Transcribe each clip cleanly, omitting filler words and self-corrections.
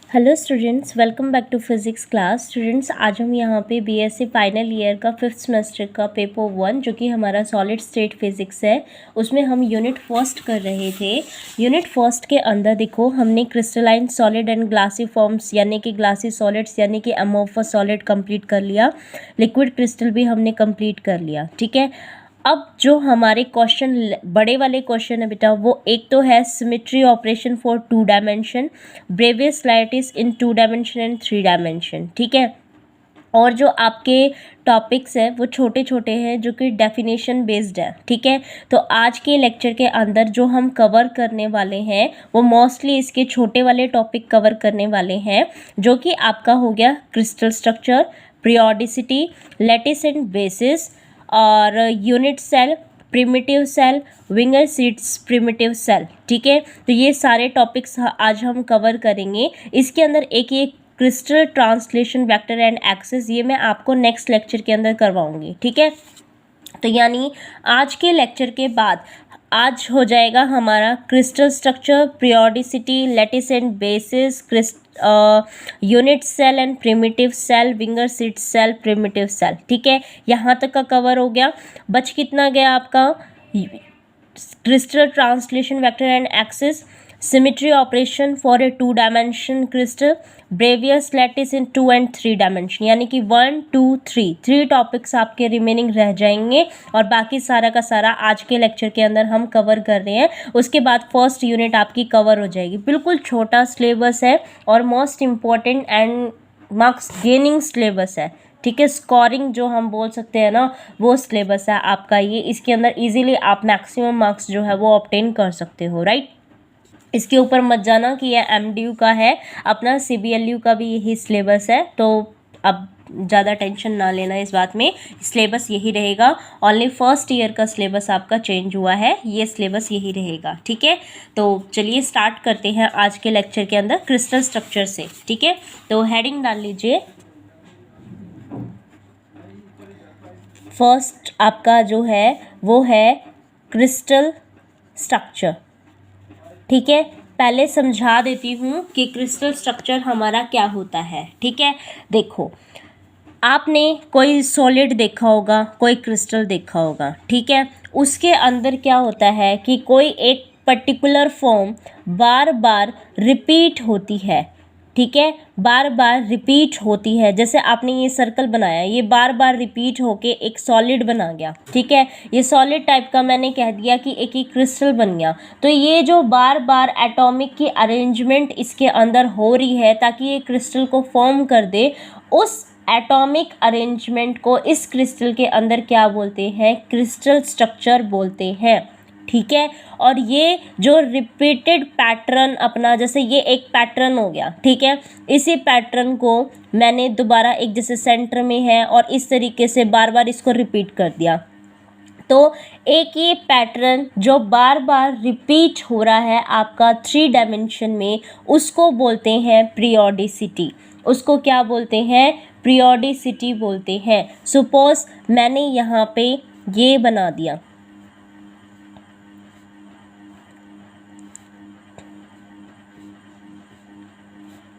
Hello students, welcome back to physics class. Students, आज हम यहाँ पे बीएससी फाइनल ईयर का 5th सेमेस्टर का पेपर 1 जो कि हमारा सॉलिड स्टेट फिज़िक्स है, उसमें हम यूनिट फर्स्ट कर रहे थे। यूनिट फर्स्ट के अंदर देखो, हमने crystalline solid and glassy forms यानी कि ग्लासी सॉलिड्स यानी कि अमोर्फस सॉलिड कंप्लीट कर लिया। लिक्विड क्रिस्टल भी हमने कंप्लीट कर लिया। ठीक है, अब जो हमारे क्वेश्चन बड़े वाले क्वेश्चन है बेटा, वो एक तो है symmetry operation for 2 dimension, Bravais lattice in 2 dimension and 3 dimension. ठीक है, और जो आपके टॉपिक्स है वो छोटे छोटे हैं जो कि डेफिनेशन बेस्ड है। ठीक है, तो आज के लेक्चर के अंदर जो हम कवर करने वाले हैं वो मोस्टली इसके छोटे वाले टॉपिक कवर करने वाले हैं, जो कि आपका हो गया crystal structure, periodicity, lattice and basis और यूनिट सेल, प्रिमिटिव सेल, विंगर सीड्स प्रिमिटिव सेल। ठीक है, तो ये सारे टॉपिक्स आज हम कवर करेंगे। इसके अंदर एक crystal translation vector and axis, ये मैं आपको नेक्स्ट लेक्चर के अंदर करवाऊंगी। ठीक है, तो यानी आज के लेक्चर के बाद आज हो जाएगा हमारा crystal structure, periodicity, lattice and basis, unit cell and primitive cell, विंगर सीड सेल, प्रिमिटिव सेल। ठीक है, यहाँ तक का कवर हो गया। बच कितना गया आपका? Crystal translation vector and axis, symmetry operation for a 2 dimension crystal, Bravais lattice in 2 and 3 dimension, यानी कि 1 2 3 टॉपिक्स आपके रिमेनिंग रह जाएंगे और बाकी सारा का सारा आज के लेक्चर के अंदर हम कवर कर रहे हैं। उसके बाद फर्स्ट यूनिट आपकी कवर हो जाएगी। बिल्कुल छोटा सिलेबस है और most important and marks gaining syllabus है। ठीक है, स्कोरिंग जो हम बोल सकते हैं ना, वो सिलेबस है आपका ये। इसके अंदर इजीली आप मैक्सिमम मार्क्स जो है वो ऑब्टेन कर सकते हो। राइट, इसके ऊपर मत जाना कि यह एमडीयू का है, अपना सीबीएलयू का भी यही सिलेबस है, तो अब ज़्यादा टेंशन ना लेना इस बात में। सिलेबस यही रहेगा, ओनली फर्स्ट ईयर का सिलेबस आपका चेंज हुआ है, ये सिलेबस यही रहेगा। ठीक है, तो चलिए स्टार्ट करते हैं आज के लेक्चर के अंदर क्रिस्टल स्ट्रक्चर से। ठीक है, तो हेडिंग डाल लीजिए। फर्स्ट आपका जो है वो है क्रिस्टल स्ट्रक्चर। ठीक है, पहले समझा देती हूँ कि क्रिस्टल स्ट्रक्चर हमारा क्या होता है। ठीक है, देखो, आपने कोई सॉलिड देखा होगा, कोई क्रिस्टल देखा होगा। ठीक है, उसके अंदर क्या होता है कि कोई एक पर्टिकुलर फॉर्म बार बार रिपीट होती है। ठीक है, बार बार रिपीट होती है। जैसे आपने ये सर्कल बनाया, ये बार बार रिपीट होके एक सॉलिड बना गया। ठीक है, ये सॉलिड टाइप का मैंने कह दिया कि एक ही क्रिस्टल बन गया। तो ये जो बार बार एटॉमिक की अरेंजमेंट इसके अंदर हो रही है ताकि ये क्रिस्टल को फॉर्म कर दे, उस एटॉमिक अरेंजमेंट को इस क्रिस्टल के अंदर क्या बोलते हैं? क्रिस्टल स्ट्रक्चर बोलते हैं। ठीक है, और ये जो रिपीटेड पैटर्न अपना, जैसे ये एक पैटर्न हो गया। ठीक है, इसी पैटर्न को मैंने दोबारा एक जैसे सेंटर में है और इस तरीके से बार बार इसको रिपीट कर दिया, तो एक ये पैटर्न जो बार बार रिपीट हो रहा है आपका 3 डायमेंशन में, उसको बोलते हैं पीरियोडिसिटी। उसको क्या बोलते हैं? पीरियोडिसिटी बोलते हैं। सपोज मैंने यहाँ पे ये बना दिया।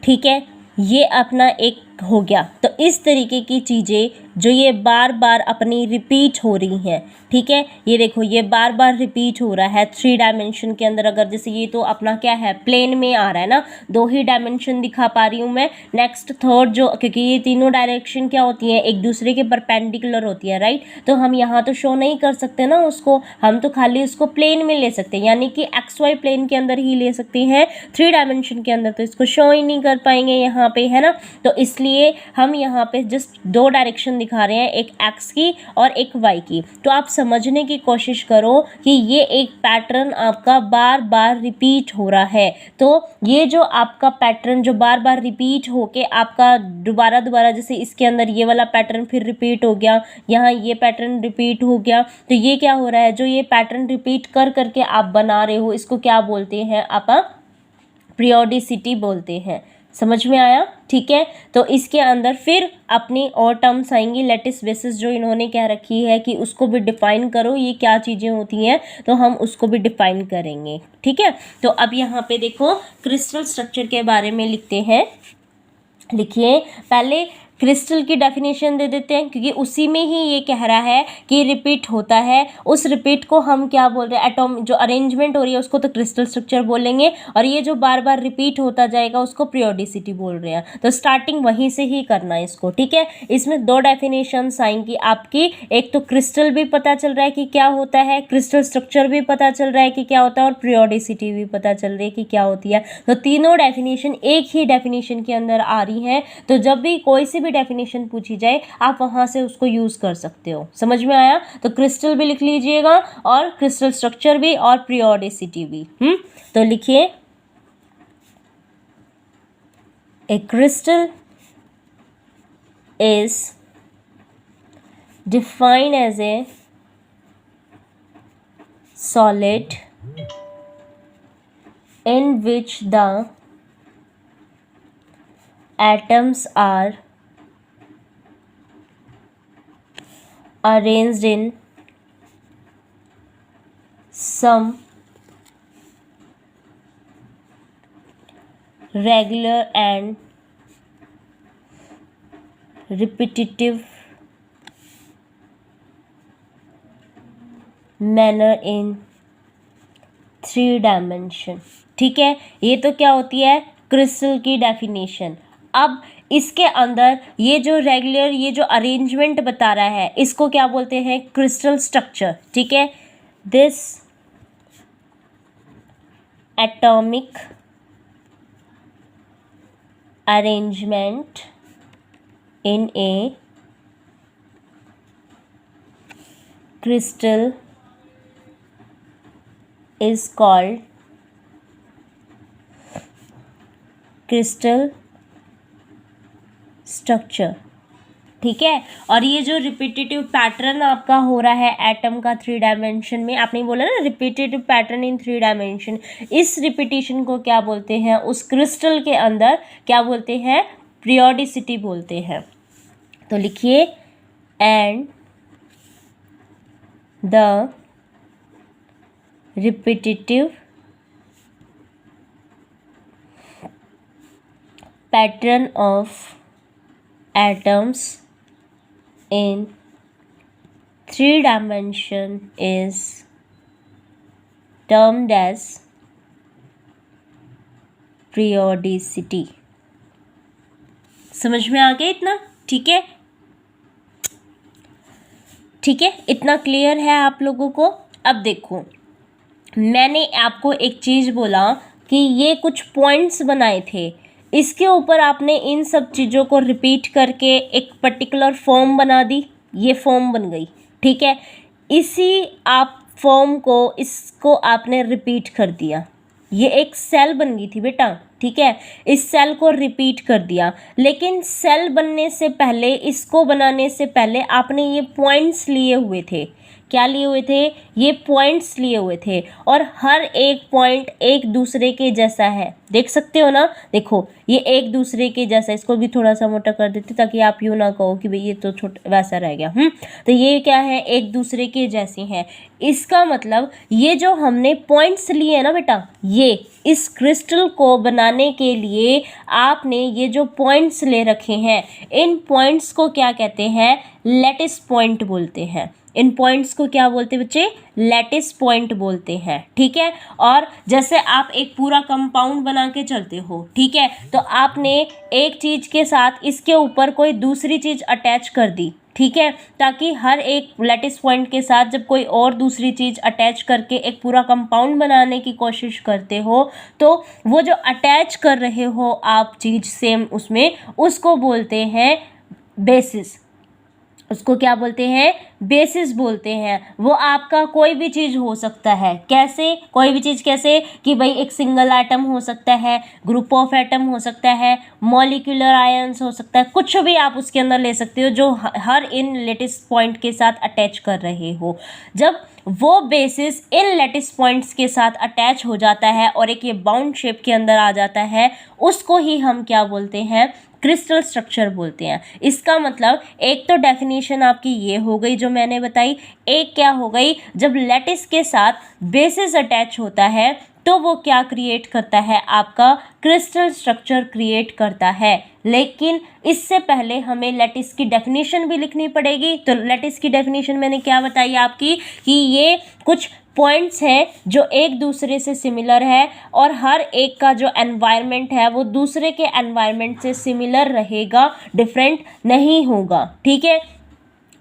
ठीक है, ये अपना एक हो गया। तो इस तरीके की चीज़ें जो ये बार बार अपनी रिपीट हो रही हैं। ठीक है, ये देखो, ये बार बार रिपीट हो रहा है 3 डायमेंशन के अंदर। अगर जैसे ये तो अपना क्या है, प्लेन में आ रहा है ना, 2 ही डायमेंशन दिखा पा रही हूँ मैं। नेक्स्ट थर्ड जो, क्योंकि ये तीनों डायरेक्शन क्या होती हैं, एक दूसरे के परपेंडिकुलर होती है। राइट, तो हम यहाँ तो शो नहीं कर सकते ना उसको, हम तो खाली उसको प्लेन में ले सकते हैं, यानी कि एक्स वाई प्लेन के अंदर ही ले सकते हैं। 3 डायमेंशन के अंदर तो इसको शो ही नहीं कर पाएंगे यहाँ पे, है ना। तो इसलिए हम यहाँ पे जस्ट 2 डायरेक्शन दिखा रहे हैं, एक एक्स की और एक वाई की। तो आप समझने की कोशिश करो कि ये एक पैटर्न आपका बार बार रिपीट हो रहा है। तो ये जो आपका पैटर्न जो बार बार रिपीट होके आपका दोबारा दोबारा, जैसे इसके अंदर ये वाला पैटर्न फिर रिपीट हो गया, यहाँ ये पैटर्न रिपीट हो गया, तो ये क्या हो रहा है, जो ये पैटर्न रिपीट कर करके आप बना रहे हो, इसको क्या बोलते हैं? आप पीरियोडिसिटी बोलते हैं। समझ में आया? ठीक है, तो इसके अंदर फिर अपनी और टर्म्स आएंगी, लैटिस बेसिस जो इन्होंने क्या रखी है कि उसको भी डिफाइन करो, ये क्या चीज़ें होती हैं, तो हम उसको भी डिफाइन करेंगे। ठीक है, तो अब यहाँ पे देखो क्रिस्टल स्ट्रक्चर के बारे में लिखते हैं। लिखिए, पहले क्रिस्टल की डेफिनेशन दे देते हैं, क्योंकि उसी में ही ये कह रहा है कि रिपीट होता है। उस रिपीट को हम क्या बोल रहे हैं, एटॉम जो अरेंजमेंट हो रही है उसको तो क्रिस्टल स्ट्रक्चर बोलेंगे, और ये जो बार बार रिपीट होता जाएगा उसको पीरियोडिसिटी बोल रहे हैं। तो स्टार्टिंग वहीं से ही करना है इसको। ठीक है, इसमें दो डेफिनेशंस आएंगी आपकी, एक तो क्रिस्टल भी पता चल रहा है कि क्या होता है, क्रिस्टल स्ट्रक्चर भी पता चल रहा है कि क्या होता है, और पीरियोडिसिटी भी पता चल रही है कि क्या होती है। तो तीनों डेफिनेशन एक ही डेफिनेशन के अंदर आ रही हैं, तो जब भी कोई सी डेफिनेशन पूछी जाए आप वहां से उसको यूज कर सकते हो। समझ में आया? तो क्रिस्टल भी लिख लीजिएगा और क्रिस्टल स्ट्रक्चर भी और पीरियोडिसिटी भी। तो लिखिए, a crystal is defined as a solid in which the atoms are arranged in some regular and repetitive manner in 3 dimension। ठीक है, ये तो क्या होती है क्रिस्टल की डेफिनेशन। अब इसके अंदर ये जो रेगुलर, ये जो अरेंजमेंट बता रहा है, इसको क्या बोलते हैं, क्रिस्टल स्ट्रक्चर। ठीक है, this atomic arrangement in A crystal is called crystal structure. ठीक है, और ये जो रिपीटेटिव पैटर्न आपका हो रहा है एटम का 3 डायमेंशन में, आपने बोला ना रिपीटेटिव पैटर्न इन 3 डायमेंशन, इस रिपीटेशन को क्या बोलते हैं, उस क्रिस्टल के अंदर क्या बोलते हैं, पीरियोडिसिटी बोलते हैं। तो लिखिए, and the repetitive pattern of atoms in 3 dimension is termed as periodicity। समझ में आ गया इतना? ठीक है, ठीक है, इतना क्लियर है आप लोगों को? अब देखो, मैंने आपको एक चीज़ बोला कि ये कुछ पॉइंट्स बनाए थे, इसके ऊपर आपने इन सब चीज़ों को रिपीट करके एक पर्टिकुलर फॉर्म बना दी, ये फॉर्म बन गई। ठीक है, इसी आप फॉर्म को, इसको आपने रिपीट कर दिया, ये एक सेल बन गई थी बेटा। ठीक है, इस सेल को रिपीट कर दिया, लेकिन सेल बनने से पहले, इसको बनाने से पहले आपने ये पॉइंट्स लिए हुए थे। क्या लिए हुए थे? ये पॉइंट्स लिए हुए थे, और हर एक पॉइंट एक दूसरे के जैसा है, देख सकते हो ना। देखो, ये एक दूसरे के जैसा, इसको भी थोड़ा सा मोटा कर देते ताकि आप यूँ ना कहो कि भाई ये तो छोटा वैसा रह गया। तो ये क्या है, एक दूसरे के जैसे हैं। इसका मतलब ये जो हमने पॉइंट्स लिए हैं ना बेटा, ये इस क्रिस्टल को बनाने के लिए आपने ये जो पॉइंट्स ले रखे हैं, इन पॉइंट्स को क्या कहते हैं, लैटिस पॉइंट बोलते हैं। इन पॉइंट्स को क्या बोलते हैं बच्चे, लैटिस पॉइंट बोलते हैं। ठीक है, और जैसे आप एक पूरा कंपाउंड बना के चलते हो, ठीक है, तो आपने एक चीज़ के साथ इसके ऊपर कोई दूसरी चीज़ अटैच कर दी। ठीक है, ताकि हर एक लैटिस पॉइंट के साथ जब कोई और दूसरी चीज़ अटैच करके एक पूरा कंपाउंड बनाने की कोशिश करते हो, तो वो जो अटैच कर रहे हो आप चीज़ सेम उसमें, उसको बोलते हैं बेसिस। उसको क्या बोलते हैं, बेसिस बोलते हैं। वो आपका कोई भी चीज़ हो सकता है। कैसे? कोई भी चीज़ कैसे कि भाई एक सिंगल एटम हो सकता है, ग्रुप ऑफ एटम हो सकता है, मॉलिक्यूलर आयंस हो सकता है, कुछ भी आप उसके अंदर ले सकते हो जो हर इन लेटेस्ट पॉइंट के साथ अटैच कर रहे हो। जब वो बेसिस इन लैटिस पॉइंट्स के साथ अटैच हो जाता है और एक ये बाउंड शेप के अंदर आ जाता है, उसको ही हम क्या बोलते हैं, क्रिस्टल स्ट्रक्चर बोलते हैं। इसका मतलब एक तो डेफिनेशन आपकी ये हो गई जो मैंने बताई, एक क्या हो गई, जब लैटिस के साथ बेसिस अटैच होता है तो वो क्या क्रिएट करता है, आपका क्रिस्टल स्ट्रक्चर क्रिएट करता है। लेकिन इससे पहले हमें लैटिस की डेफिनेशन भी लिखनी पड़ेगी। तो लैटिस की डेफिनेशन मैंने क्या बताई आपकी, कि ये कुछ पॉइंट्स हैं जो एक दूसरे से सिमिलर है और हर एक का जो एनवायरनमेंट है वो दूसरे के एनवायरनमेंट से सिमिलर रहेगा, डिफरेंट नहीं होगा, ठीक है।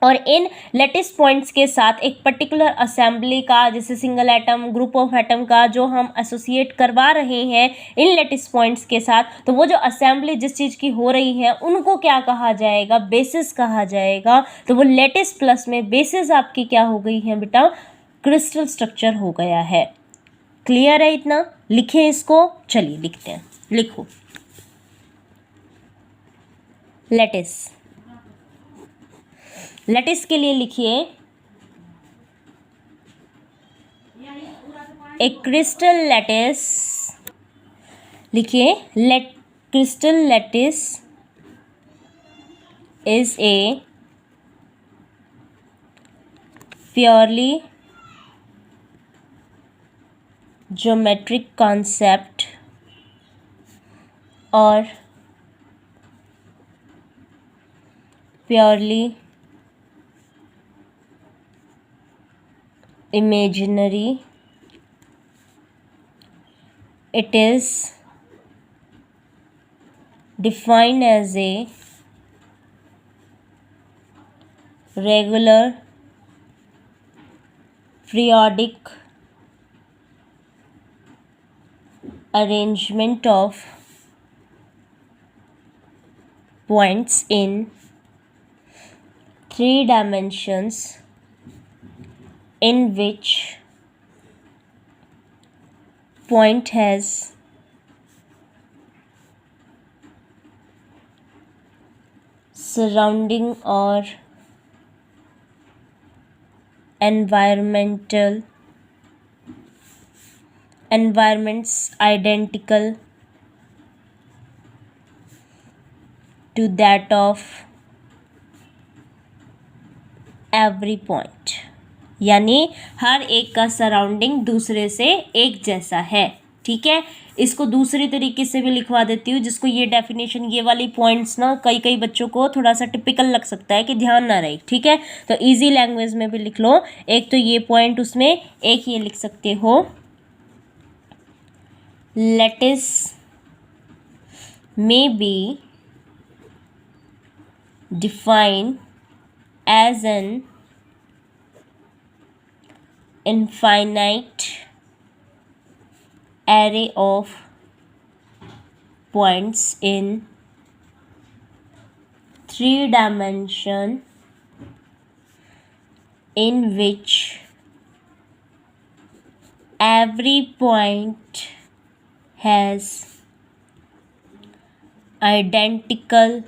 और इन लैटिस पॉइंट्स के साथ एक पर्टिकुलर असेंबली का, जैसे single atom, group of atom का जो हम एसोसिएट करवा रहे हैं इन लैटिस पॉइंट्स के साथ, तो वो जो असेंबली जिस चीज़ की हो रही है उनको क्या कहा जाएगा, बेसिस कहा जाएगा। तो वो लैटिस प्लस में बेसिस आपकी क्या हो गई है बेटा, क्रिस्टल स्ट्रक्चर हो गया है। क्लियर है इतना? लिखें इसको, चलिए लिखते हैं, लिखो लैटिस। लैटिस के लिए लिखिए एक क्रिस्टल लैटिस, लिखिए crystal lattice is a purely geometric concept और purely imaginary. It is defined as a regular periodic arrangement of points in 3 dimensions in which point has surrounding or environments identical to that of every point, यानी हर एक का surrounding दूसरे से एक जैसा है, ठीक है। इसको दूसरी तरीके से भी लिखवा देती हूँ, जिसको ये डेफिनेशन, ये वाली पॉइंट्स ना कई बच्चों को थोड़ा सा टिपिकल लग सकता है कि ध्यान ना रहे, ठीक है। तो इजी लैंग्वेज में भी लिख लो। एक तो ये पॉइंट, उसमें एक ये लिख सकते हो, lattice may be defined as an infinite array of points in 3 dimension in which every point has identical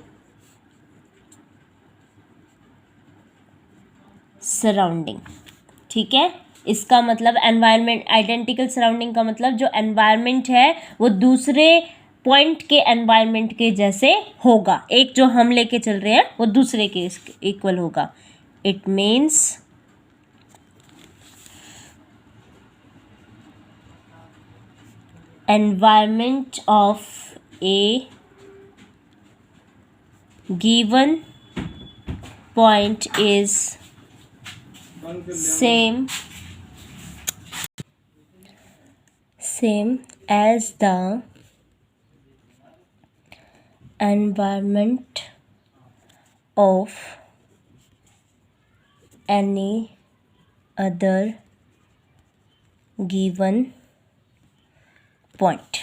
surrounding, ठीक है। इसका मतलब एनवायरनमेंट, आइडेंटिकल सराउंडिंग का मतलब जो एनवायरनमेंट है वो दूसरे पॉइंट के एनवायरनमेंट के जैसे होगा, एक जो हम लेके चल रहे हैं वो दूसरे के इक्वल होगा। It means environment of A given point is same as the environment of any other given point,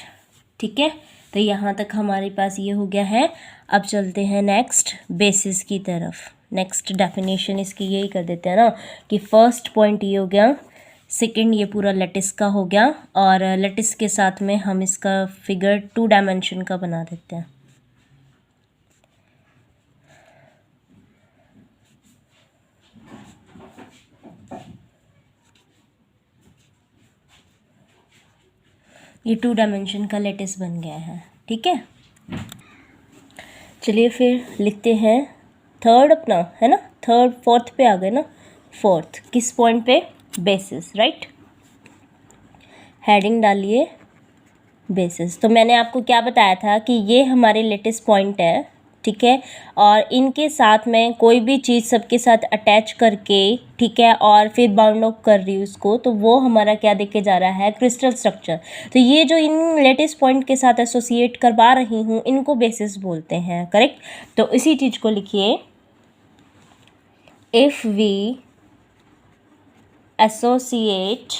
ठीक है। तो यहाँ तक हमारे पास ये हो गया है। अब चलते हैं नेक्स्ट बेसिस की तरफ। नेक्स्ट डेफिनेशन इसकी यही कर देते हैं ना, कि फर्स्ट पॉइंट ये हो गया, सेकंड ये पूरा लैटिस का हो गया, और लैटिस के साथ में हम इसका फिगर 2 डायमेंशन का बना देते हैं। ये 2 डायमेंशन का लेटिस बन गया है। ठीक है, चलिए फिर लिखते हैं थर्ड अपना, है ना, थर्ड फोर्थ पे आ गए ना, फोर्थ किस पॉइंट पे, बेसिस, राइट। हेडिंग डालिए बेसिस। तो मैंने आपको क्या बताया था कि ये हमारे लेटेस्ट पॉइंट है, ठीक है, और इनके साथ में कोई भी चीज़ सबके साथ अटैच करके, ठीक है, और फिर बाउंड अप कर रही हूँ उसको, तो वो हमारा क्या देखे जा रहा है, क्रिस्टल स्ट्रक्चर। तो ये जो इन लेटेस्ट पॉइंट के साथ एसोसिएट करवा रही हूँ, इनको बेसिस बोलते हैं, करेक्ट। तो इसी चीज़ को लिखिए, if we associate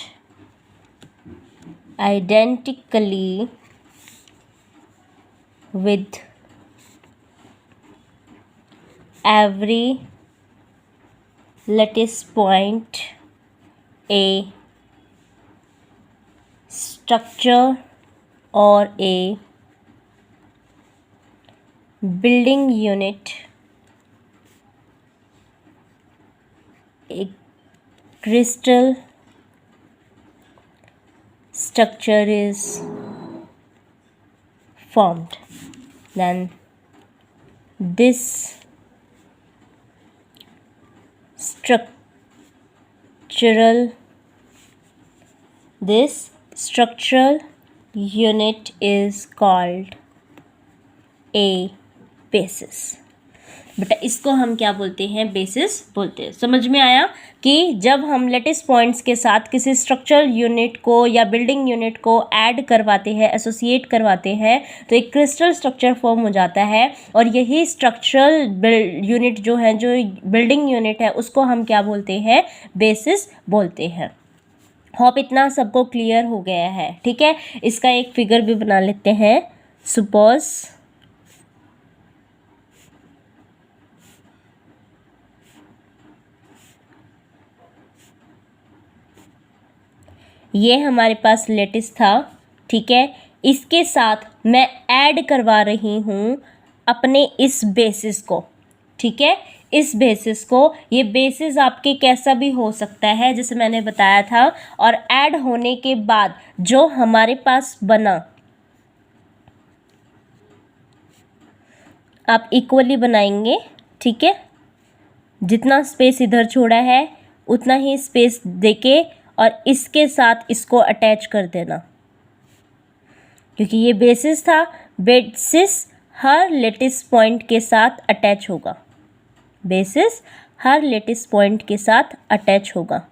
identically with every lattice point, a structure or a building unit, a crystal structure is formed, then this structural unit is called a basis। बेटा इसको हम क्या बोलते हैं, बेसिस बोलते हैं। समझ में आया कि जब हम लेटेस्ट पॉइंट्स के साथ किसी स्ट्रक्चरल यूनिट को या बिल्डिंग यूनिट को ऐड करवाते हैं, एसोसिएट करवाते हैं, तो एक क्रिस्टल स्ट्रक्चर फॉर्म हो जाता है। और यही स्ट्रक्चरल यूनिट जो है, जो बिल्डिंग यूनिट है, उसको हम क्या बोलते हैं, बेसिस बोलते हैं। होप इतना सबको क्लियर हो गया है। ठीक है, इसका एक फिगर भी बना लेते हैं। सपोज ये हमारे पास लेटिस था, ठीक है, इसके साथ मैं ऐड करवा रही हूँ अपने इस बेसिस को, ठीक है, इस बेसिस को। ये बेसिस आपके कैसा भी हो सकता है, जैसे मैंने बताया था। और ऐड होने के बाद जो हमारे पास बना, आप इक्वली बनाएंगे, ठीक है, जितना स्पेस इधर छोड़ा है उतना ही स्पेस देके और इसके साथ इसको अटैच कर देना, क्योंकि ये बेसिस था। बेसिस हर लेटिस पॉइंट के साथ अटैच होगा, बेसिस हर लेटिस पॉइंट के साथ अटैच होगा,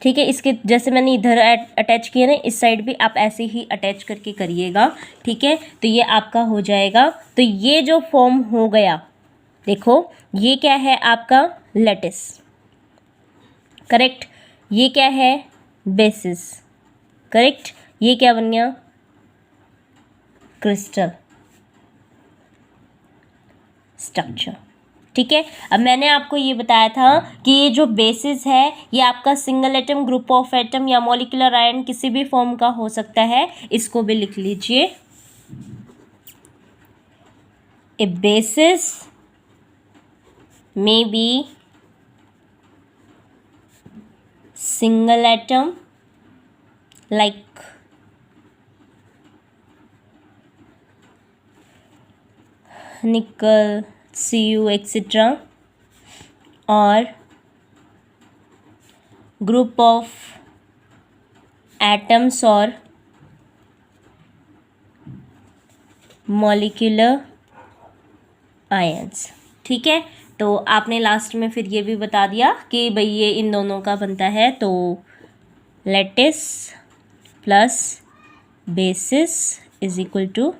ठीक है। इसके जैसे मैंने इधर अटैच किया ना, इस साइड भी आप ऐसे ही अटैच करके करिएगा, ठीक है। तो ये आपका हो जाएगा। तो ये जो फॉर्म हो गया, देखो ये क्या है आपका, लेटिस, करेक्ट। ये क्या है, बेसिस, करेक्ट। ये क्या बन गया, क्रिस्टल स्ट्रक्चर, ठीक है। अब मैंने आपको ये बताया था कि ये जो बेसिस है, ये आपका single atom, group of atom या मॉलिक्यूलर आयन किसी भी फॉर्म का हो सकता है। इसको भी लिख लीजिए, ए basis may be single atom like nickel, Cu, etc. or group of atoms or molecular ions, ठीक है। तो आपने लास्ट में फिर ये भी बता दिया कि भाई ये इन दोनों का बनता है। तो lattice plus basis is equal to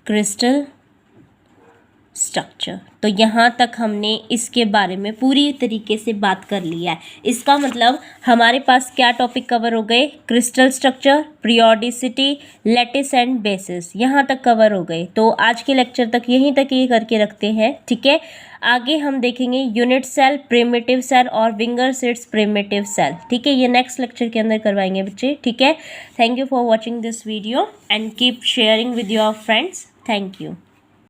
crystal structure. तो यहाँ तक हमने इसके बारे में पूरी तरीके से बात कर लिया है। इसका मतलब हमारे पास क्या टॉपिक कवर हो गए, crystal structure, periodicity, lettuce and bases, यहाँ तक कवर हो गए। तो आज के लेक्चर तक यहीं तक ये करके रखते हैं, ठीक है। आगे हम देखेंगे यूनिट सेल, प्रिमिटिव सेल और विंगर सीड्स प्रिमिटिव सेल, ठीक है। ये नेक्स्ट लेक्चर के अंदर करवाएंगे बच्चे, ठीक है। Thank you for watching this video and keep sharing with your friends. Thank you.